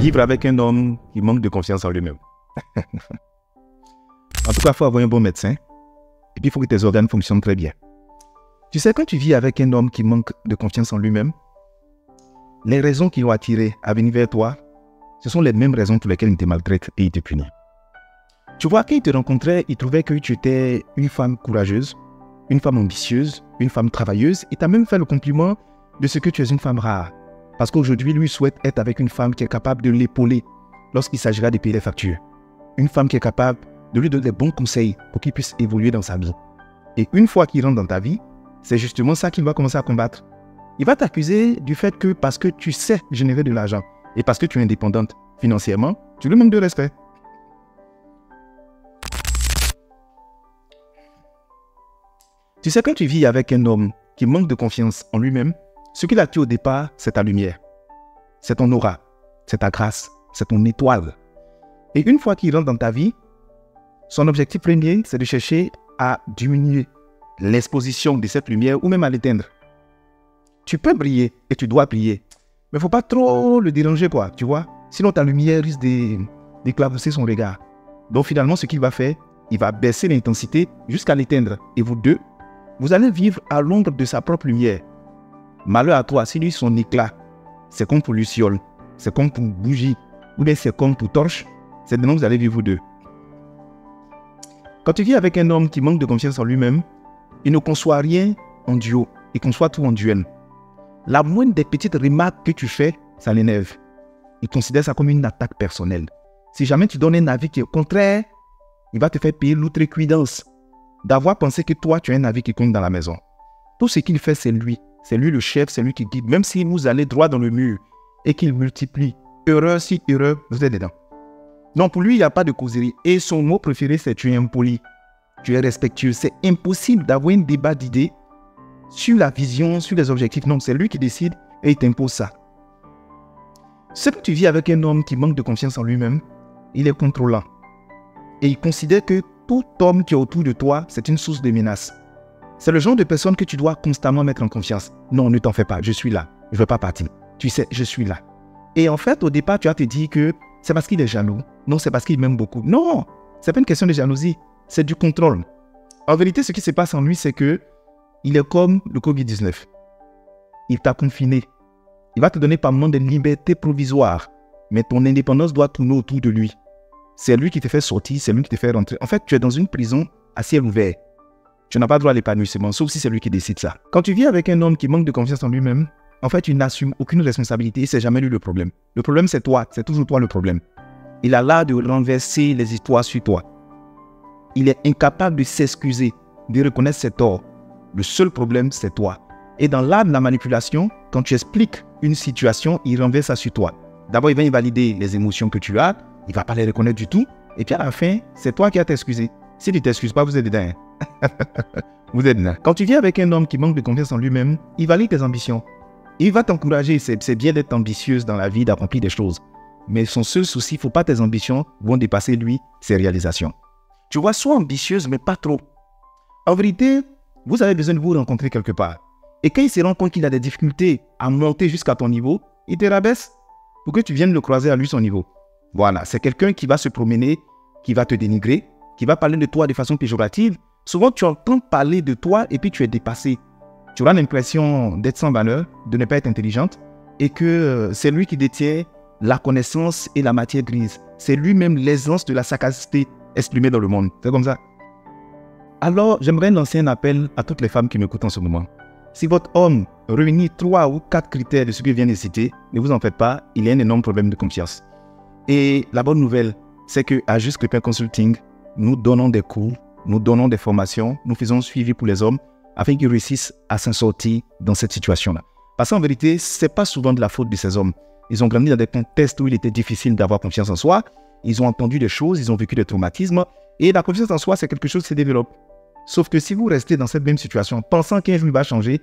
Vivre avec un homme qui manque de confiance en lui-même. En tout cas, il faut avoir un bon médecin. Et puis, il faut que tes organes fonctionnent très bien. Tu sais, quand tu vis avec un homme qui manque de confiance en lui-même, les raisons qui l'ont attiré à venir vers toi, ce sont les mêmes raisons pour lesquelles il te maltraite et il te punit. Tu vois, quand il te rencontrait, il trouvait que tu étais une femme courageuse, une femme ambitieuse, une femme travailleuse. Il t'a même fait le compliment de ce que tu es une femme rare. Parce qu'aujourd'hui, lui souhaite être avec une femme qui est capable de l'épauler lorsqu'il s'agira de payer les factures. Une femme qui est capable de lui donner des bons conseils pour qu'il puisse évoluer dans sa vie. Et une fois qu'il rentre dans ta vie, c'est justement ça qu'il va commencer à combattre. Il va t'accuser du fait que parce que tu sais générer de l'argent et parce que tu es indépendante financièrement, tu lui manques de respect. Tu sais, quand tu vis avec un homme qui manque de confiance en lui-même, ce qu'il attire au départ, c'est ta lumière, c'est ton aura, c'est ta grâce, c'est ton étoile. Et une fois qu'il rentre dans ta vie, son objectif premier, c'est de chercher à diminuer l'exposition de cette lumière ou même à l'éteindre. Tu peux briller et tu dois briller, mais il ne faut pas trop le déranger, quoi, tu vois. Sinon, ta lumière risque d'éclabousser son regard. Donc finalement, ce qu'il va faire, il va baisser l'intensité jusqu'à l'éteindre. Et vous deux, vous allez vivre à l'ombre de sa propre lumière. Malheur à toi, si lui, son éclat, c'est comme pour luciole, c'est comme pour bougie, ou bien c'est comme pour torche, c'est de même que vous allez vivre vous deux. Quand tu vis avec un homme qui manque de confiance en lui-même, il ne conçoit rien en duo, il conçoit tout en duel. La moindre des petites remarques que tu fais, ça l'énerve. Il considère ça comme une attaque personnelle. Si jamais tu donnes un avis qui est contraire, il va te faire payer l'outrecuidance d'avoir pensé que toi, tu as un avis qui compte dans la maison. Tout ce qu'il fait, c'est lui. C'est lui le chef, c'est lui qui guide. Même si vous allez droit dans le mur et qu'il multiplie erreur si erreur, vous êtes dedans. Donc pour lui, il n'y a pas de causerie. Et son mot préféré, c'est tu es impoli, tu es respectueux. C'est impossible d'avoir un débat d'idées sur la vision, sur les objectifs. Non, c'est lui qui décide et il t'impose ça. C'est que tu vis avec un homme qui manque de confiance en lui-même, il est contrôlant. Et il considère que tout homme qui est autour de toi, c'est une source de menace. C'est le genre de personne que tu dois constamment mettre en confiance. Non, ne t'en fais pas, je suis là, je ne veux pas partir. Tu sais, je suis là. Et en fait, au départ, tu vas te dire que c'est parce qu'il est jaloux. Non, c'est parce qu'il m'aime beaucoup. Non, ce n'est pas une question de jalousie, c'est du contrôle. En vérité, ce qui se passe en lui, c'est que il est comme le Covid-19. Il t'a confiné. Il va te donner par moment des libertés provisoires. Mais ton indépendance doit tourner autour de lui. C'est lui qui te fait sortir, c'est lui qui te fait rentrer. En fait, tu es dans une prison à ciel ouvert. Tu n'as pas droit à l'épanouissement, sauf si c'est lui qui décide ça. Quand tu vis avec un homme qui manque de confiance en lui-même, en fait, il n'assume aucune responsabilité. C'est jamais lui le problème. Le problème, c'est toi. C'est toujours toi le problème. Il a l'art de renverser les histoires sur toi. Il est incapable de s'excuser, de reconnaître ses torts. Le seul problème, c'est toi. Et dans l'art de la manipulation, quand tu expliques une situation, il renverse ça sur toi. D'abord, il va invalider les émotions que tu as. Il ne va pas les reconnaître du tout. Et puis à la fin, c'est toi qui as t'excusé. Si tu ne t'excuses pas, vous êtes dedans. Vous êtes dedans. Quand tu viens avec un homme qui manque de confiance en lui-même, il valide tes ambitions. Il va t'encourager. C'est bien d'être ambitieuse dans la vie, d'accomplir des choses. Mais son seul souci, il ne faut pas tes ambitions vont dépasser lui, ses réalisations. Tu vois, sois ambitieuse, mais pas trop. En vérité, vous avez besoin de vous rencontrer quelque part. Et quand il se rend compte qu'il a des difficultés à monter jusqu'à ton niveau, il te rabaisse pour que tu viennes le croiser à lui son niveau. Voilà, c'est quelqu'un qui va se promener, qui va te dénigrer, qui va parler de toi de façon péjorative. Souvent, tu entends parler de toi et puis tu es dépassé. Tu auras l'impression d'être sans valeur, de ne pas être intelligente et que c'est lui qui détient la connaissance et la matière grise. C'est lui-même l'aisance de la sagacité exprimée dans le monde. C'est comme ça. Alors, j'aimerais lancer un appel à toutes les femmes qui m'écoutent en ce moment. Si votre homme réunit 3 ou 4 critères de ce que je viens de citer, ne vous en faites pas, il y a un énorme problème de confiance. Et la bonne nouvelle, c'est qu'à Juste Crépin Consulting, nous donnons des cours, nous donnons des formations, nous faisons suivi pour les hommes afin qu'ils réussissent à s'en sortir dans cette situation-là. Parce qu'en vérité, ce n'est pas souvent de la faute de ces hommes. Ils ont grandi dans des contextes où il était difficile d'avoir confiance en soi. Ils ont entendu des choses, ils ont vécu des traumatismes. Et la confiance en soi, c'est quelque chose qui se développe. Sauf que si vous restez dans cette même situation, pensant qu'un jour il va changer,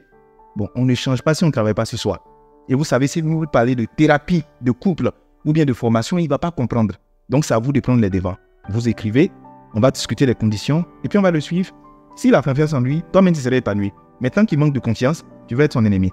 bon, on ne change pas si on ne travaille pas sur soi. Et vous savez, si vous parlez de thérapie, de couple ou bien de formation, il ne va pas comprendre. Donc, c'est à vous de prendre les devants. Vous écrivez, on va discuter les conditions et puis on va le suivre. S'il a confiance en lui, toi-même tu serais épanoui. Mais tant qu'il manque de confiance, tu vas être son ennemi.